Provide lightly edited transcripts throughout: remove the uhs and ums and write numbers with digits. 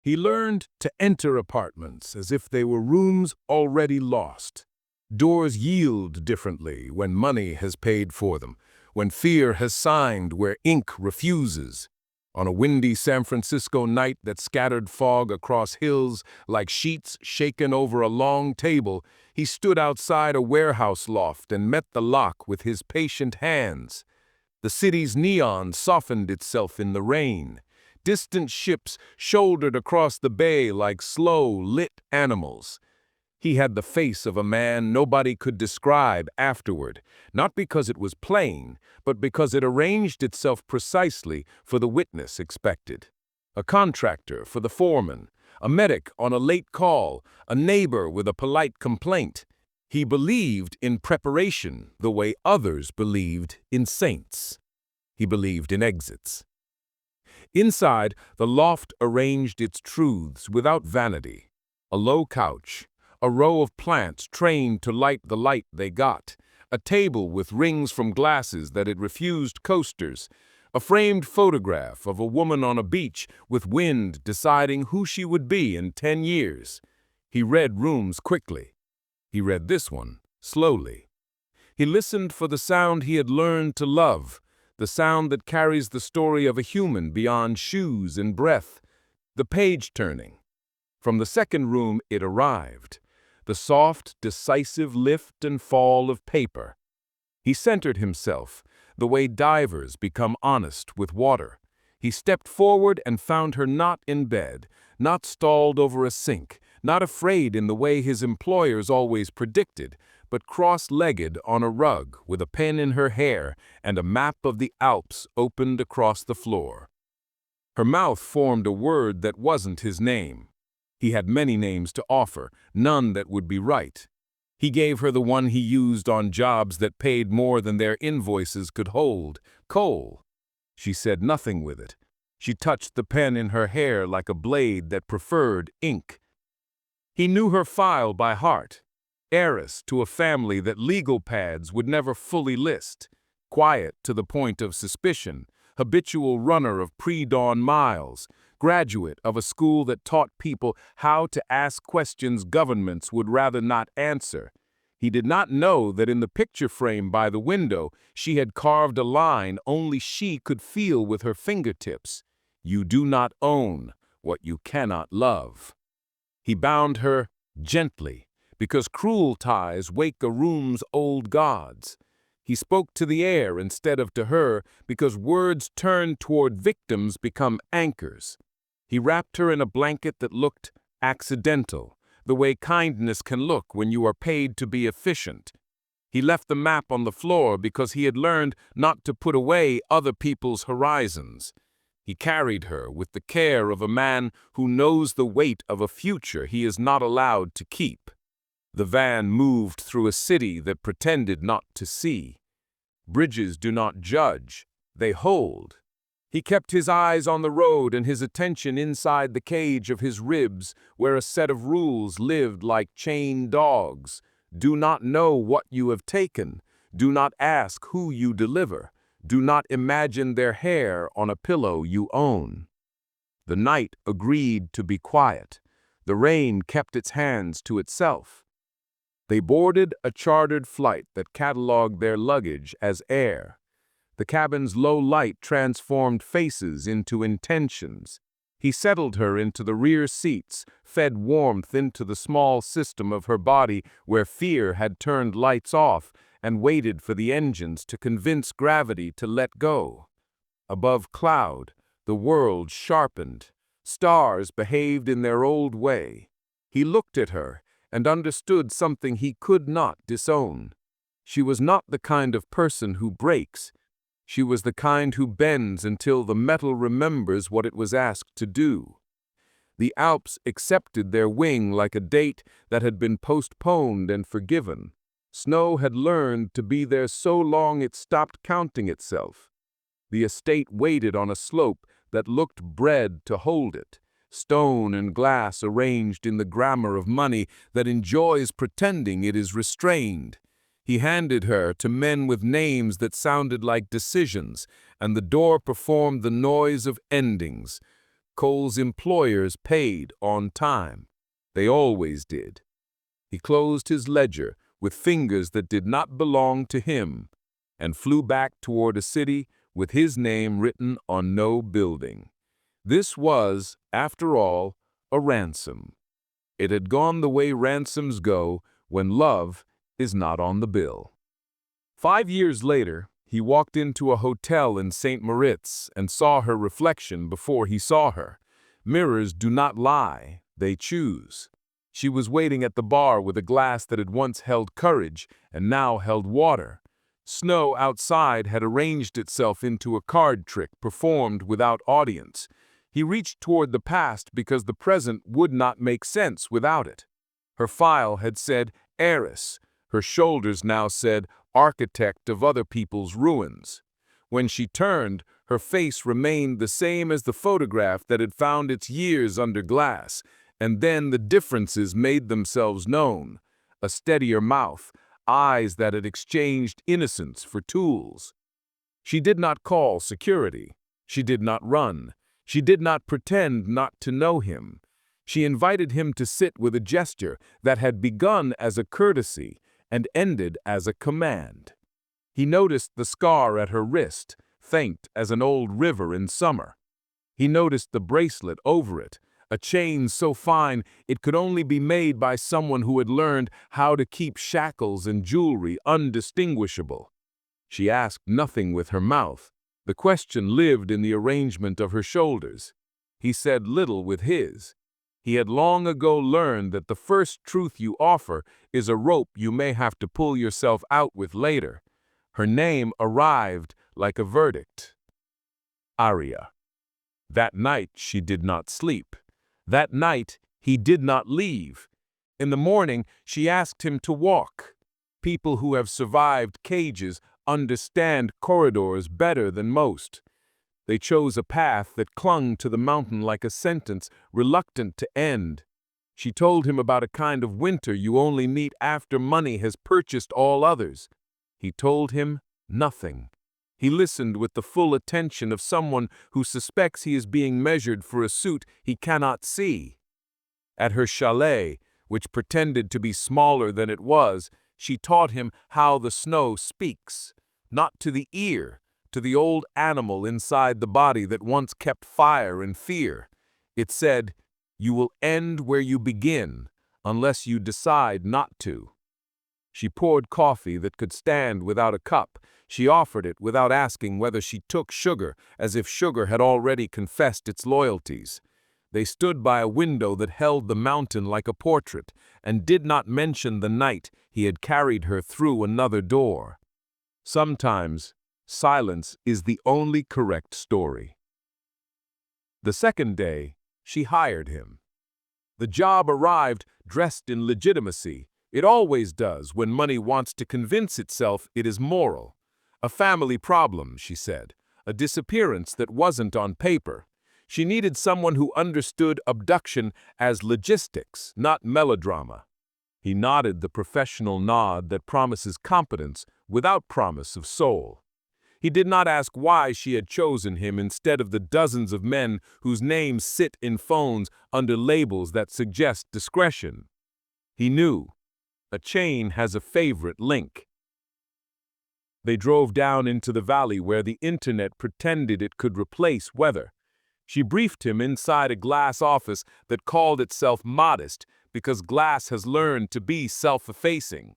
He learned to enter apartments as if they were rooms already lost. Doors yield differently when money has paid for them, when fear has signed where ink refuses. On a windy San Francisco night that scattered fog across hills like sheets shaken over a long table, he stood outside a warehouse loft and met the lock with his patient hands. The city's neon softened itself in the rain. Distant ships shouldered across the bay like slow, lit animals. He had the face of a man nobody could describe afterward, not because it was plain, but because it arranged itself precisely for the witness expected. A contractor for the foreman, a medic on a late call, a neighbor with a polite complaint. He believed in preparation the way others believed in saints. He believed in exits. Inside, the loft arranged its truths without vanity. A low couch, a row of plants trained to light the light they got, a table with rings from glasses that had refused coasters, a framed photograph of a woman on a beach with wind deciding who she would be in 10 years. He read rooms quickly. He read this one slowly. He listened for the sound he had learned to love, the sound that carries the story of a human beyond shoes and breath, the page turning. From the second room it arrived, the soft, decisive lift and fall of paper. He centered himself, the way divers become honest with water. He stepped forward and found her not in bed, not stalled over a sink, not afraid in the way his employers always predicted, but cross-legged on a rug with a pen in her hair and a map of the Alps opened across the floor. Her mouth formed a word that wasn't his name. He had many names to offer, none that would be right. He gave her the one he used on jobs that paid more than their invoices could hold, coal. She said nothing with it. She touched the pen in her hair like a blade that preferred ink. He knew her file by heart. Heiress to a family that legal pads would never fully list, quiet to the point of suspicion, habitual runner of pre-dawn miles, graduate of a school that taught people how to ask questions governments would rather not answer. He did not know that in the picture frame by the window she had carved a line only she could feel with her fingertips. You do not own what you cannot love. He bound her gently, because cruel ties wake a room's old gods. He spoke to the air instead of to her, because words turned toward victims become anchors. He wrapped her in a blanket that looked accidental, the way kindness can look when you are paid to be efficient. He left the map on the floor because he had learned not to put away other people's horizons. He carried her with the care of a man who knows the weight of a future he is not allowed to keep. The van moved through a city that pretended not to see. Bridges do not judge, they hold. He kept his eyes on the road and his attention inside the cage of his ribs, where a set of rules lived like chained dogs. Do not know what you have taken. Do not ask who you deliver. Do not imagine their hair on a pillow you own. The night agreed to be quiet. The rain kept its hands to itself. They boarded a chartered flight that cataloged their luggage as air. The cabin's low light transformed faces into intentions. He settled her into the rear seats, fed warmth into the small system of her body where fear had turned lights off, and waited for the engines to convince gravity to let go. Above cloud, the world sharpened. Stars behaved in their old way. He looked at her and understood something he could not disown. She was not the kind of person who breaks. She was the kind who bends until the metal remembers what it was asked to do. The Alps accepted their wing like a date that had been postponed and forgiven. Snow had learned to be there so long it stopped counting itself. The estate waited on a slope that looked bred to hold it. Stone and glass arranged in the grammar of money that enjoys pretending it is restrained. He handed her to men with names that sounded like decisions, and the door performed the noise of endings. Cole's employers paid on time. They always did. He closed his ledger with fingers that did not belong to him and flew back toward a city with his name written on no building. This was, after all, a ransom. It had gone the way ransoms go when love is not on the bill. 5 years later, he walked into a hotel in St. Moritz and saw her reflection before he saw her. Mirrors do not lie, they choose. She was waiting at the bar with a glass that had once held courage and now held water. Snow outside had arranged itself into a card trick performed without audience. He reached toward the past because the present would not make sense without it. Her file had said heiress. Her shoulders now said architect of other people's ruins. When she turned, her face remained the same as the photograph that had found its years under glass, and then the differences made themselves known. A steadier mouth, eyes that had exchanged innocence for tools. She did not call security. She did not run. She did not pretend not to know him. She invited him to sit with a gesture that had begun as a courtesy and ended as a command. He noticed the scar at her wrist, faint as an old river in summer. He noticed the bracelet over it, a chain so fine it could only be made by someone who had learned how to keep shackles and jewelry undistinguishable. She asked nothing with her mouth. The question lived in the arrangement of her shoulders. He said little with his. He had long ago learned that the first truth you offer is a rope you may have to pull yourself out with later. Her name arrived like a verdict. Aria. That night she did not sleep. That night he did not leave. In the morning she asked him to walk. People who have survived cages understand corridors better than most. They chose a path that clung to the mountain like a sentence reluctant to end. She told him about a kind of winter you only meet after money has purchased all others. He told him nothing. He listened with the full attention of someone who suspects he is being measured for a suit he cannot see. At her chalet, which pretended to be smaller than it was, she taught him how the snow speaks, not to the ear, to the old animal inside the body that once kept fire and fear. It said, "You will end where you begin, unless you decide not to." She poured coffee that could stand without a cup. She offered it without asking whether she took sugar, as if sugar had already confessed its loyalties. They stood by a window that held the mountain like a portrait, and did not mention the night he had carried her through another door. Sometimes, silence is the only correct story. The second day, she hired him. The job arrived dressed in legitimacy. It always does when money wants to convince itself it is moral. A family problem, she said, a disappearance that wasn't on paper. She needed someone who understood abduction as logistics, not melodrama. He nodded the professional nod that promises competence without promise of soul. He did not ask why she had chosen him instead of the dozens of men whose names sit in phones under labels that suggest discretion. He knew. A chain has a favorite link. They drove down into the valley where the internet pretended it could replace weather. She briefed him inside a glass office that called itself modest because glass has learned to be self-effacing.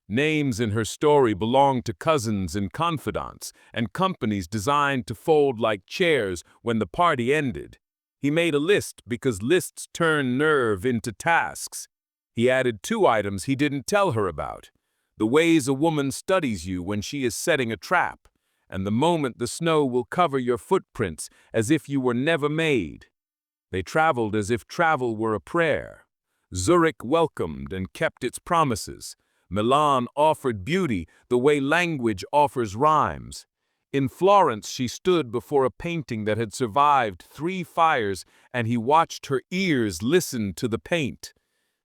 Names in her story belonged to cousins and confidants, and companies designed to fold like chairs when the party ended. He made a list because lists turn nerve into tasks. He added 2 items he didn't tell her about: the ways a woman studies you when she is setting a trap, and the moment the snow will cover your footprints as if you were never made. They traveled as if travel were a prayer. Zurich welcomed and kept its promises. Milan offered beauty the way language offers rhymes. In Florence, she stood before a painting that had survived 3 fires, and he watched her ears listen to the paint.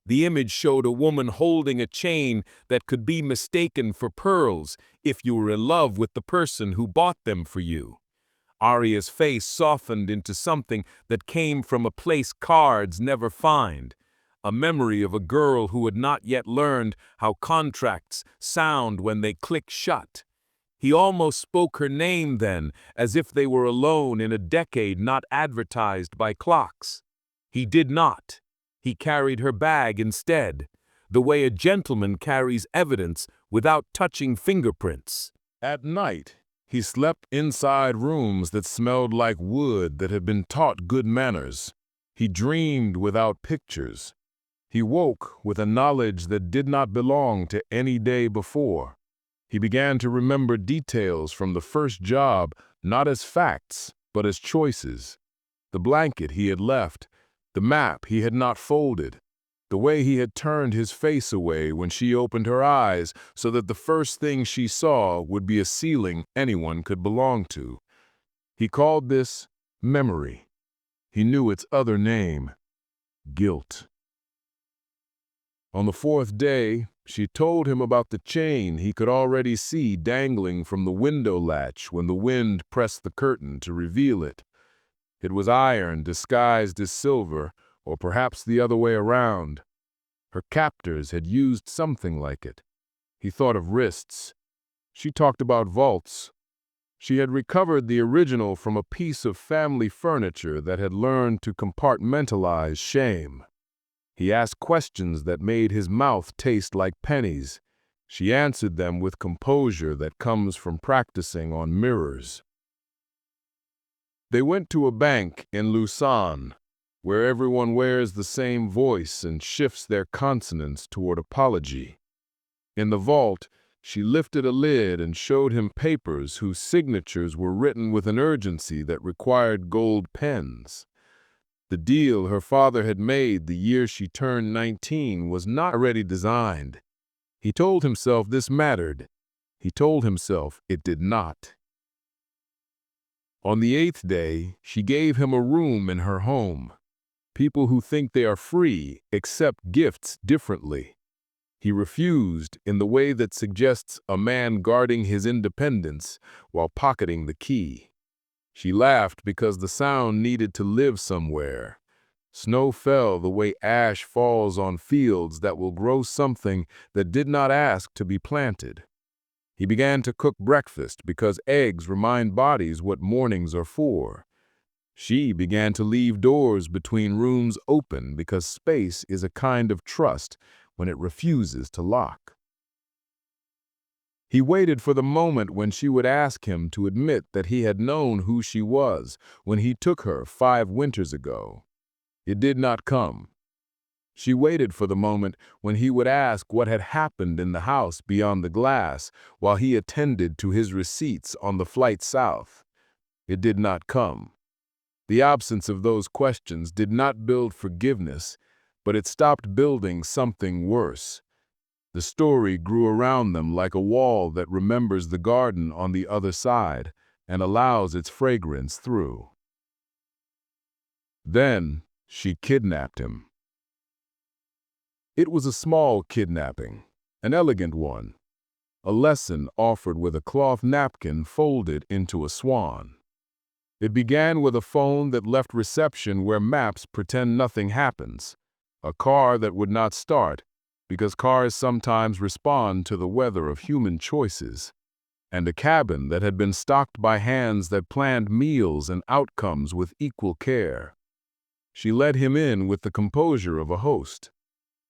The image showed a woman holding a chain that could be mistaken for pearls if you were in love with the person who bought them for you. Arya's face softened into something that came from a place cards never find, a memory of a girl who had not yet learned how contracts sound when they click shut. He almost spoke her name then, as if they were alone in a decade not advertised by clocks. He did not. He carried her bag instead, the way a gentleman carries evidence without touching fingerprints. At night, he slept inside rooms that smelled like wood that had been taught good manners. He dreamed without pictures. He woke with a knowledge that did not belong to any day before. He began to remember details from the first job, not as facts, but as choices. The blanket he had left, the map he had not folded, the way he had turned his face away when she opened her eyes so that the first thing she saw would be a ceiling anyone could belong to. He called this memory. He knew its other name, guilt. On the fourth day, she told him about the chain he could already see dangling from the window latch when the wind pressed the curtain to reveal it. It was iron disguised as silver, or perhaps the other way around. Her captors had used something like it. He thought of wrists. She talked about vaults. She had recovered the original from a piece of family furniture that had learned to compartmentalize shame. He asked questions that made his mouth taste like pennies. She answered them with composure that comes from practicing on mirrors. They went to a bank in Lausanne, where everyone wears the same voice and shifts their consonants toward apology. In the vault, she lifted a lid and showed him papers whose signatures were written with an urgency that required gold pens. The deal her father had made the year she turned 19 was not already designed. He told himself this mattered. He told himself it did not. On the 8th day, she gave him a room in her home. People who think they are free accept gifts differently. He refused in the way that suggests a man guarding his independence while pocketing the key. She laughed because the sound needed to live somewhere. Snow fell the way ash falls on fields that will grow something that did not ask to be planted. He began to cook breakfast because eggs remind bodies what mornings are for. She began to leave doors between rooms open because space is a kind of trust when it refuses to lock. He waited for the moment when she would ask him to admit that he had known who she was when he took her 5 winters ago. It did not come. She waited for the moment when he would ask what had happened in the house beyond the glass while he attended to his receipts on the flight south. It did not come. The absence of those questions did not build forgiveness, but it stopped building something worse. The story grew around them like a wall that remembers the garden on the other side and allows its fragrance through. Then she kidnapped him. It was a small kidnapping, an elegant one, a lesson offered with a cloth napkin folded into a swan. It began with a phone that left reception where maps pretend nothing happens, a car that would not start, because cars sometimes respond to the weather of human choices, and a cabin that had been stocked by hands that planned meals and outcomes with equal care. She let him in with the composure of a host.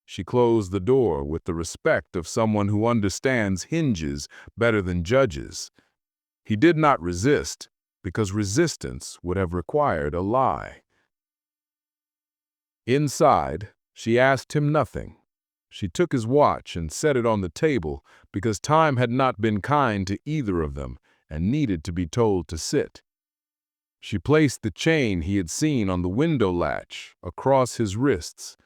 She closed the door with the respect of someone who understands hinges better than judges. He did not resist, because resistance would have required a lie. Inside, she asked him nothing. She took his watch and set it on the table because time had not been kind to either of them and needed to be told to sit. She placed the chain he had seen on the window latch across his wrists,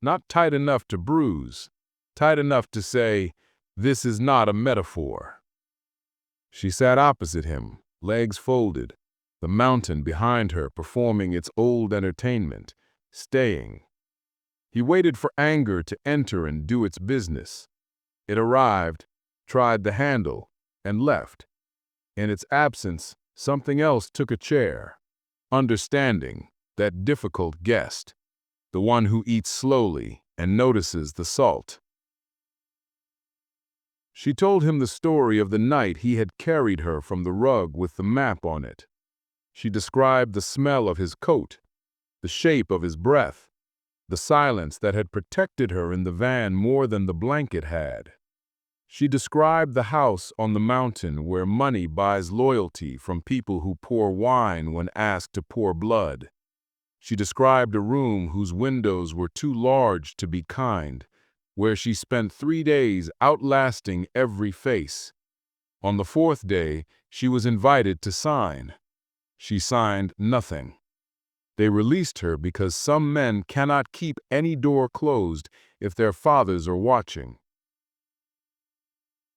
not tight enough to bruise, tight enough to say, "This is not a metaphor." She sat opposite him, legs folded, the mountain behind her performing its old entertainment, staying. He waited for anger to enter and do its business. It arrived, tried the handle, and left. In its absence, Something else took a chair, understanding, that difficult guest, the one who eats slowly and notices the salt. She told him the story of the night he had carried her from the rug with the map on it. She described the smell of his coat, the shape of his breath, the silence that had protected her in the van more than the blanket had. She described the house on the mountain where money buys loyalty from people who pour wine when asked to pour blood. She described a room whose windows were too large to be kind, where she spent 3 days outlasting every face. On the 4th day, she was invited to sign. She signed nothing. They released her because some men cannot keep any door closed if their fathers are watching.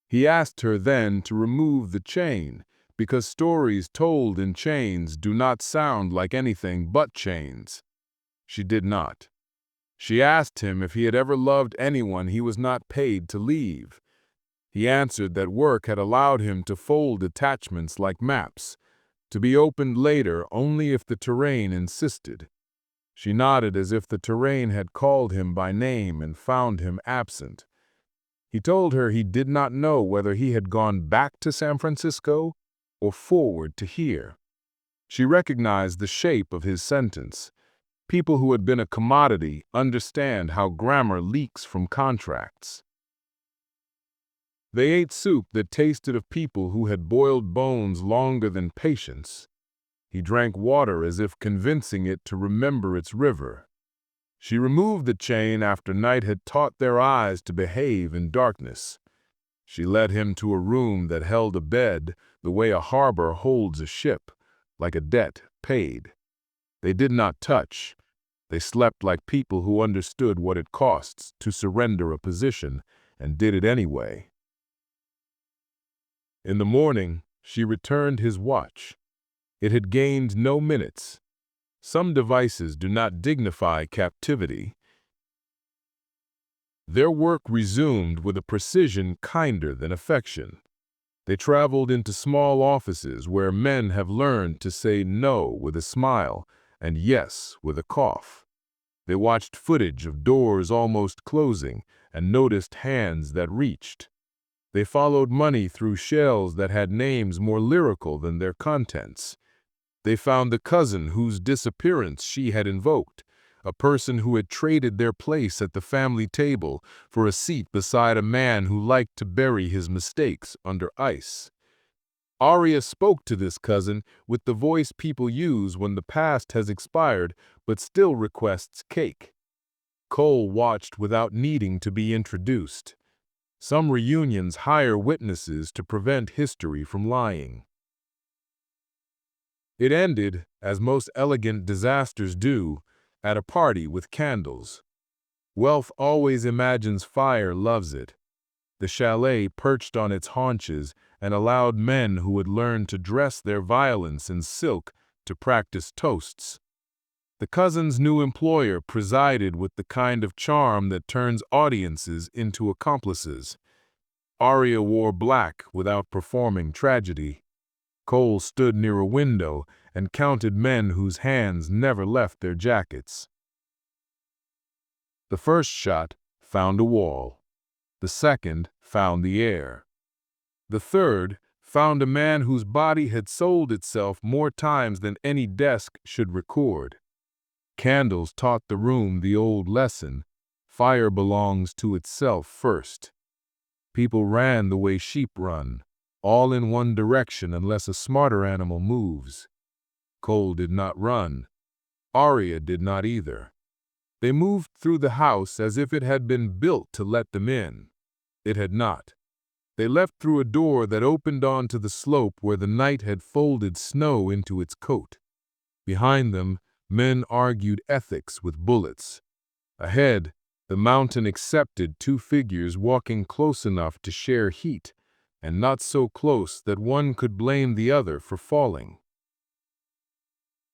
He asked her then to remove the chain, because stories told in chains do not sound like anything but chains. She did not. She asked him if he had ever loved anyone he was not paid to leave. He answered that work had allowed him to fold attachments like maps, to be opened later only if the terrain insisted. She nodded as if the terrain had called him by name and found him absent. He told her he did not know whether he had gone back to San Francisco or forward to here. She recognized the shape of his sentence. People who had been a commodity understand how grammar leaks from contracts. They ate soup that tasted of people who had boiled bones longer than patience. He drank water as if convincing it to remember its river. She removed the chain after night had taught their eyes to behave in darkness. She led him to a room that held a bed the way a harbor holds a ship, like a debt paid. They did not touch. They slept like people who understood what it costs to surrender a position and did it anyway. In the morning, she returned his watch. It had gained no minutes. Some devices do not dignify captivity. Their work resumed with a precision kinder than affection. They traveled into small offices where men have learned to say no with a smile and yes with a cough. They watched footage of doors almost closing and noticed hands that reached. They followed money through shells that had names more lyrical than their contents. They found the cousin whose disappearance she had invoked, a person who had traded their place at the family table for a seat beside a man who liked to bury his mistakes under ice. Aria spoke to this cousin with the voice people use when the past has expired but still requests cake. Cole watched without needing to be introduced. Some reunions hire witnesses to prevent history from lying. It ended, as most elegant disasters do, at a party with candles. Wealth always imagines fire loves it. The chalet perched on its haunches and allowed men who had learned to dress their violence in silk to practice toasts. The cousin's new employer presided with the kind of charm that turns audiences into accomplices. Aria wore black without performing tragedy. Cole stood near a window and counted men whose hands never left their jackets. The first shot found a wall. The second found the air. The third found a man whose body had sold itself more times than any desk should record. Candles taught the room the old lesson: fire belongs to itself first. People ran the way sheep run, all in one direction unless a smarter animal moves. Cole did not run. Aria did not either. They moved through the house as if it had been built to let them in. It had not. They left through a door that opened onto the slope where the night had folded snow into its coat. Behind them, men argued ethics with bullets. Ahead, the mountain accepted 2 figures walking close enough to share heat, and not so close that one could blame the other for falling.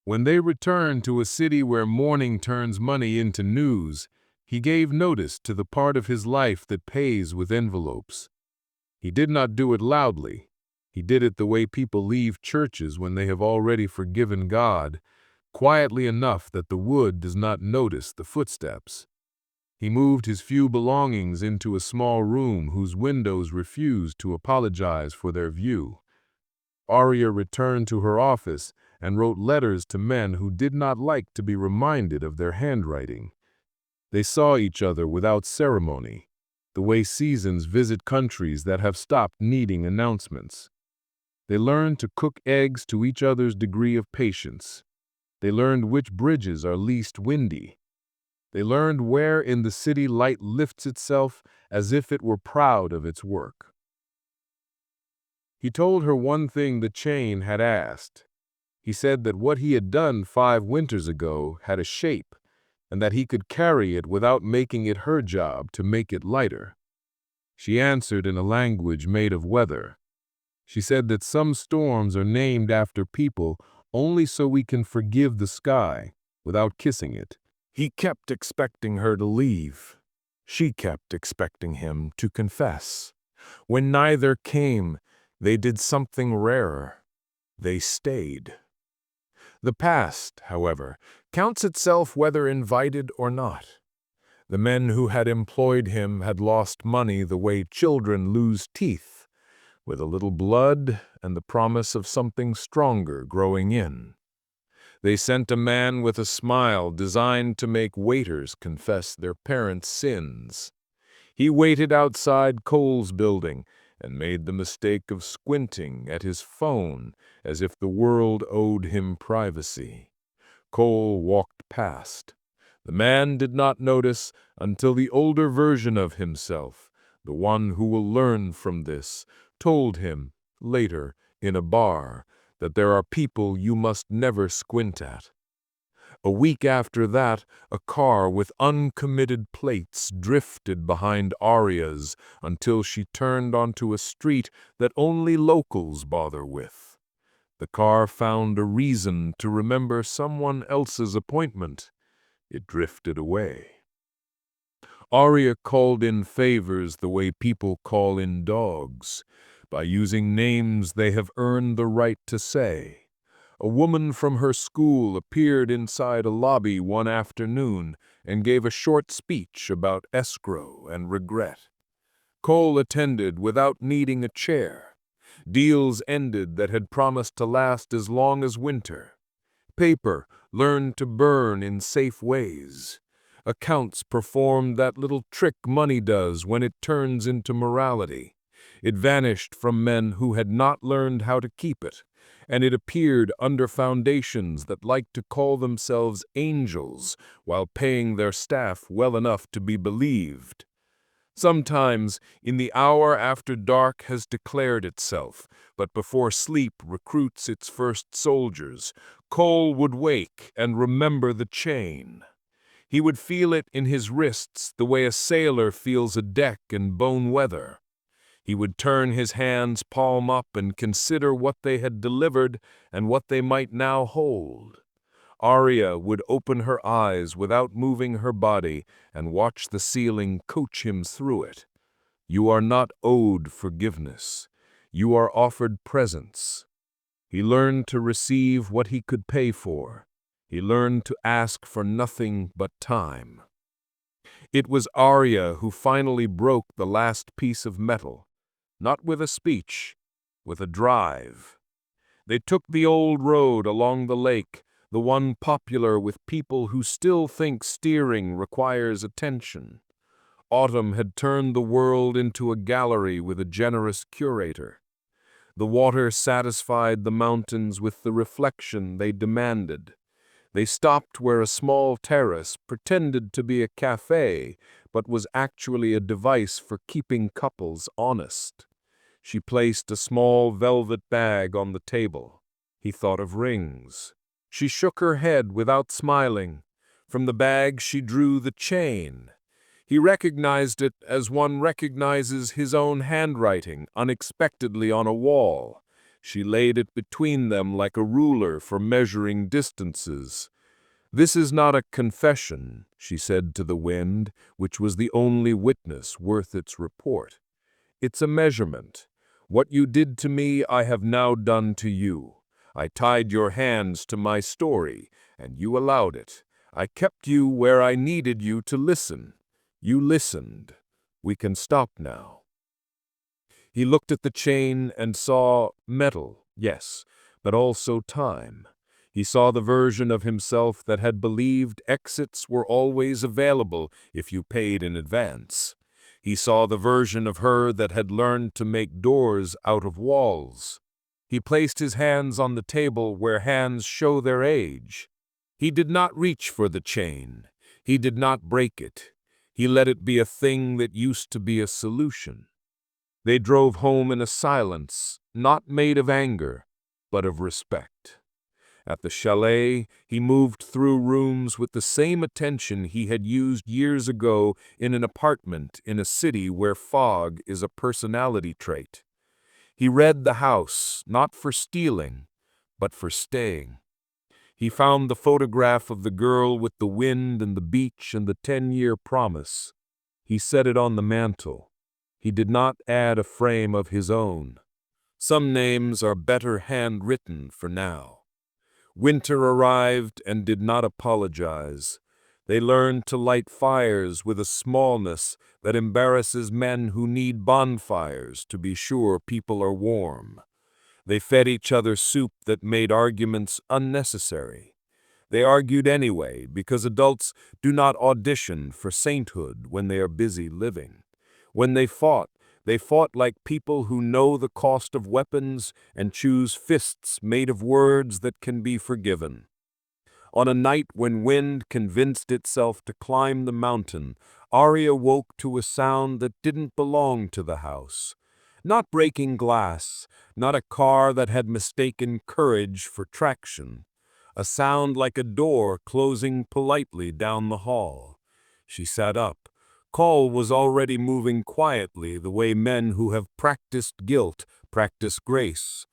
When they returned to a city where mourning turns money into news, he gave notice to the part of his life that pays with envelopes. He did not do it loudly. He did it the way people leave churches when they have already forgiven God, quietly enough that the wood does not notice the footsteps. He moved his few belongings into a small room whose windows refused to apologize for their view. Arya returned to her office and wrote letters to men who did not like to be reminded of their handwriting. They saw each other without ceremony, the way seasons visit countries that have stopped needing announcements. They learned to cook eggs to each other's degree of patience. They learned which bridges are least windy. They learned where in the city light lifts itself as if it were proud of its work. He told her one thing the chain had asked. He said that what he had done 5 winters ago had a shape, and that he could carry it without making it her job to make it lighter. She answered in a language made of weather. She said that some storms are named after people only so we can forgive the sky without kissing it. He kept expecting her to leave. She kept expecting him to confess. When neither came, they did something rarer. They stayed. The past, however, counts itself whether invited or not. The men who had employed him had lost money the way children lose teeth, with a little blood and the promise of something stronger growing in. They sent a man with a smile designed to make waiters confess their parents' sins. He waited outside Cole's building and made the mistake of squinting at his phone as if the world owed him privacy. Cole walked past. The man did not notice until the older version of himself, the one who will learn from this, told him, later, in a bar, that there are people you must never squint at. A week after that, a car with uncommitted plates drifted behind Arya's until she turned onto a street that only locals bother with. The car found a reason to remember someone else's appointment. It drifted away. Arya called in favors the way people call in dogs, by using names they have earned the right to say. A woman from her school appeared inside a lobby one afternoon and gave a short speech about escrow and regret. Cole attended without needing a chair. Deals ended that had promised to last as long as winter. Paper learned to burn in safe ways. Accounts performed that little trick money does when it turns into morality. It vanished from men who had not learned how to keep it, and it appeared under foundations that liked to call themselves angels while paying their staff well enough to be believed. Sometimes, in the hour after dark has declared itself, but before sleep recruits its first soldiers, Cole would wake and remember the chain. He would feel it in his wrists the way a sailor feels a deck in bone weather. He would turn his hands palm up and consider what they had delivered and what they might now hold. Arya would open her eyes without moving her body and watch the ceiling coach him through it. You are not owed forgiveness. You are offered presence. He learned to receive what he could pay for. He learned to ask for nothing but time. It was Arya who finally broke the last piece of metal, not with a speech, with a drive. They took the old road along the lake, the one popular with people who still think steering requires attention. Autumn had turned the world into a gallery with a generous curator. The water satisfied the mountains with the reflection they demanded. They stopped where a small terrace pretended to be a cafe, but was actually a device for keeping couples honest. She placed a small velvet bag on the table. He thought of rings. She shook her head without smiling. From the bag she drew the chain. He recognized it as one recognizes his own handwriting unexpectedly on a wall. She laid it between them like a ruler for measuring distances. "This is not a confession," she said to the wind, which was the only witness worth its report. "It's a measurement. What you did to me, I have now done to you. I tied your hands to my story, and you allowed it. I kept you where I needed you to listen. You listened. We can stop now." He looked at the chain and saw metal, yes, but also time. He saw the version of himself that had believed exits were always available if you paid in advance. He saw the version of her that had learned to make doors out of walls. He placed his hands on the table where hands show their age. He did not reach for the chain. He did not break it. He let it be a thing that used to be a solution. They drove home in a silence, not made of anger, but of respect. At the chalet, he moved through rooms with the same attention he had used years ago in an apartment in a city where fog is a personality trait. He read the house, not for stealing, but for staying. He found the photograph of the girl with the wind and the beach and the 10-year promise. He set it on the mantel. He did not add a frame of his own. Some names are better handwritten for now. Winter arrived and did not apologize. They learned to light fires with a smallness that embarrasses men who need bonfires to be sure people are warm. They fed each other soup that made arguments unnecessary. They argued anyway because adults do not audition for sainthood when they are busy living. When they fought like people who know the cost of weapons and choose fists made of words that can be forgiven. On a night when wind convinced itself to climb the mountain, Arya woke to a sound that didn't belong to the house. Not breaking glass, not a car that had mistaken courage for traction. A sound like a door closing politely down the hall. She sat up. Cole was already moving quietly the way men who have practiced guilt practice grace.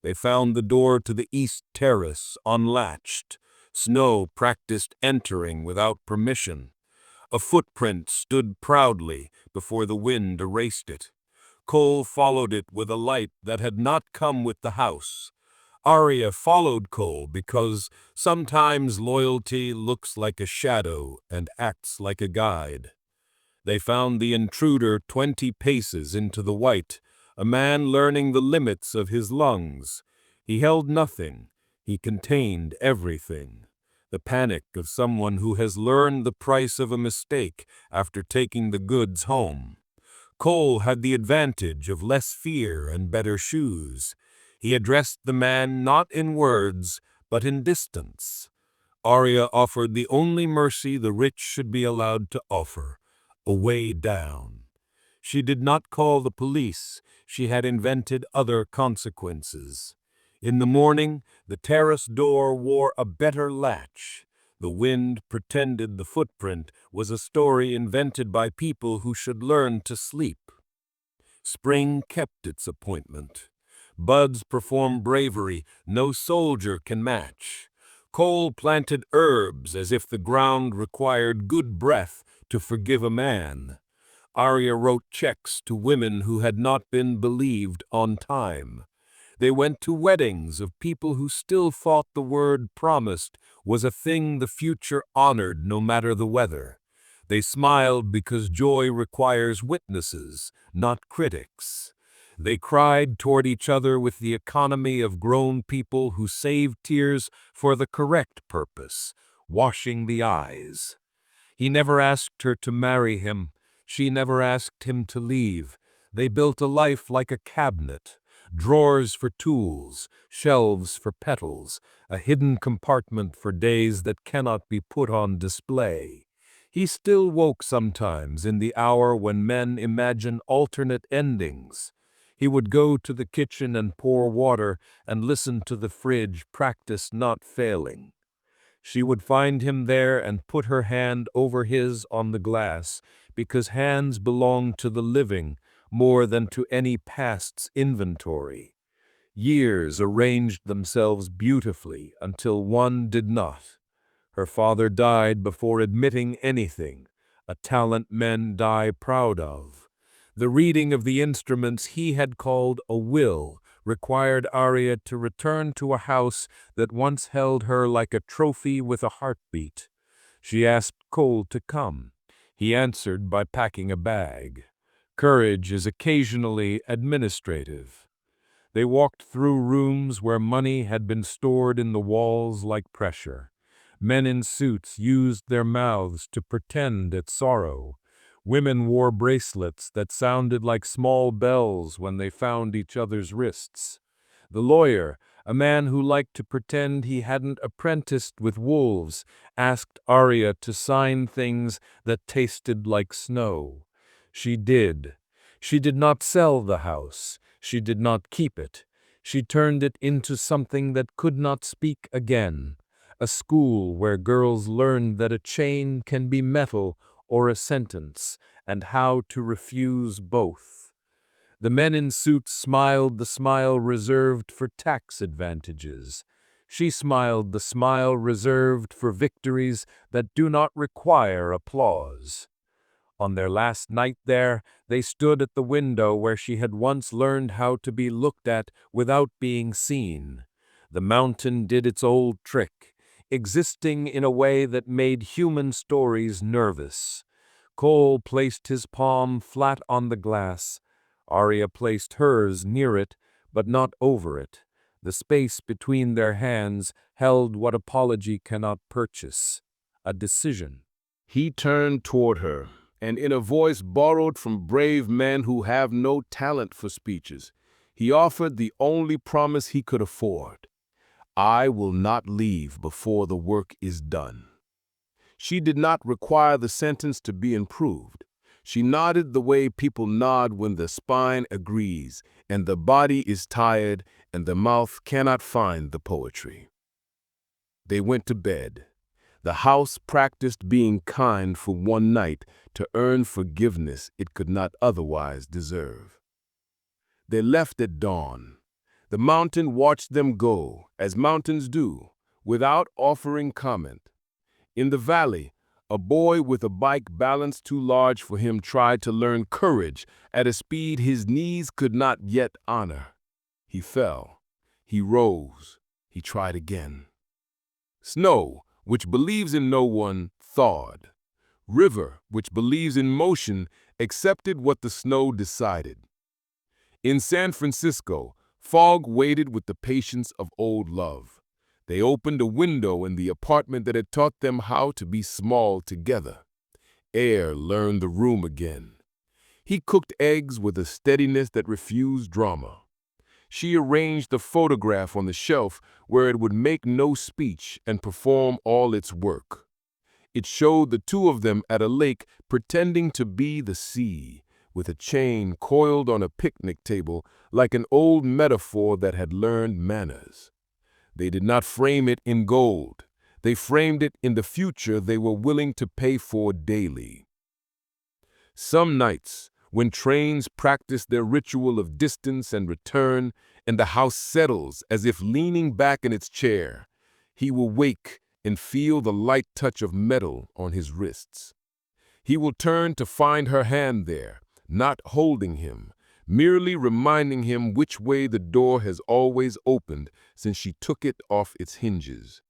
They found the door to the east terrace unlatched. Snow practiced entering without permission. A footprint stood proudly before the wind erased it. Cole followed it with a light that had not come with the house. Arya followed Cole because sometimes loyalty looks like a shadow and acts like a guide. They found the intruder 20 paces into the white, a man learning the limits of his lungs. He held nothing. He contained everything. The panic of someone who has learned the price of a mistake after taking the goods home. Cole had the advantage of less fear and better shoes. He addressed the man not in words, but in distance. Arya offered the only mercy the rich should be allowed to offer, a way down. She did not call the police. She had invented other consequences. In the morning, the terrace door wore a better latch. The wind pretended the footprint was a story invented by people who should learn to sleep. Spring kept its appointment. Buds perform bravery no soldier can match. Cole planted herbs as if the ground required good breath to forgive a man. Arya wrote checks to women who had not been believed on time. They went to weddings of people who still thought the word promised was a thing the future honored no matter the weather. They smiled because joy requires witnesses, not critics. They cried toward each other with the economy of grown people who save tears for the correct purpose, washing the eyes. He never asked her to marry him. She never asked him to leave. They built a life like a cabinet. Drawers for tools, shelves for petals, a hidden compartment for days that cannot be put on display. He still woke sometimes in the hour when men imagine alternate endings. He would go to the kitchen and pour water and listen to the fridge practice not failing. She would find him there and put her hand over his on the glass, because hands belong to the living more than to any past's inventory. Years arranged themselves beautifully until one did not. Her father died before admitting anything, a talent men die proud of. The reading of the instruments he had called a will required Arya to return to a house that once held her like a trophy with a heartbeat. She asked Cole to come. He answered by packing a bag. Courage is occasionally administrative. They walked through rooms where money had been stored in the walls like pressure. Men in suits used their mouths to pretend at sorrow. Women wore bracelets that sounded like small bells when they found each other's wrists. The lawyer, a man who liked to pretend he hadn't apprenticed with wolves, asked Arya to sign things that tasted like snow. She did. She did not sell the house. She did not keep it. She turned it into something that could not speak again. A school where girls learned that a chain can be metal or a sentence, and how to refuse both. The men in suits smiled the smile reserved for tax advantages. She smiled the smile reserved for victories that do not require applause. On their last night there, they stood at the window where she had once learned how to be looked at without being seen. The mountain did its old trick, existing in a way that made human stories nervous. Cole placed his palm flat on the glass. Arya placed hers near it, but not over it. The space between their hands held what apology cannot purchase, a decision. He turned toward her, and in a voice borrowed from brave men who have no talent for speeches, he offered the only promise he could afford. I will not leave before the work is done. She did not require the sentence to be improved. She nodded the way people nod when the spine agrees, and the body is tired, and the mouth cannot find the poetry. They went to bed. The house practiced being kind for one night to earn forgiveness it could not otherwise deserve. They left at dawn. The mountain watched them go, as mountains do, without offering comment. In the valley, a boy with a bike balanced too large for him tried to learn courage at a speed his knees could not yet honor. He fell. He rose. He tried again. Snow, which believes in no one, thawed. River, which believes in motion, accepted what the snow decided. In San Francisco, fog waited with the patience of old love. They opened a window in the apartment that had taught them how to be small together. Air learned the room again. He cooked eggs with a steadiness that refused drama. She arranged the photograph on the shelf where it would make no speech and perform all its work. It showed the two of them at a lake pretending to be the sea, with a chain coiled on a picnic table like an old metaphor that had learned manners. They did not frame it in gold. They framed it in the future they were willing to pay for daily. Some nights, when trains practice their ritual of distance and return, and the house settles as if leaning back in its chair, he will wake and feel the light touch of metal on his wrists. He will turn to find her hand there, not holding him, merely reminding him which way the door has always opened since she took it off its hinges.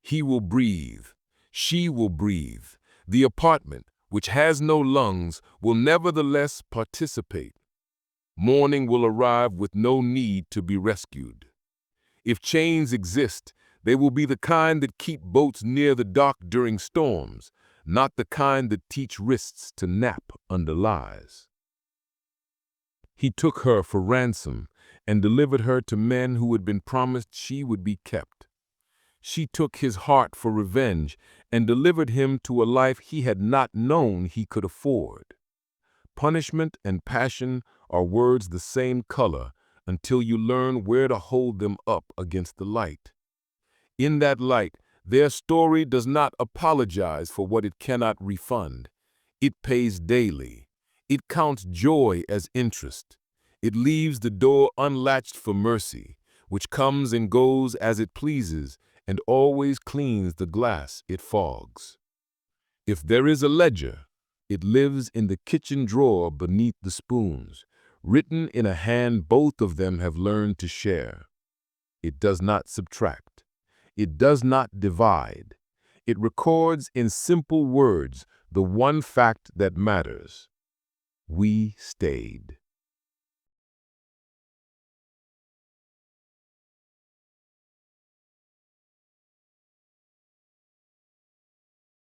He will breathe. She will breathe. The apartment, which has no lungs, will nevertheless participate. Morning will arrive with no need to be rescued. If chains exist, they will be the kind that keep boats near the dock during storms, not the kind that teach wrists to nap under lies. He took her for ransom and delivered her to men who had been promised she would be kept. She took his heart for revenge and delivered him to a life he had not known he could afford. Punishment and passion are words the same color until you learn where to hold them up against the light. In that light, their story does not apologize for what it cannot refund. It pays daily. It counts joy as interest. It leaves the door unlatched for mercy, which comes and goes as it pleases and always cleans the glass it fogs. If there is a ledger, It lives in the kitchen drawer beneath the spoons, written in a hand both of them have learned to share. It does not subtract. It does not divide. It records in simple words the one fact that matters. We stayed.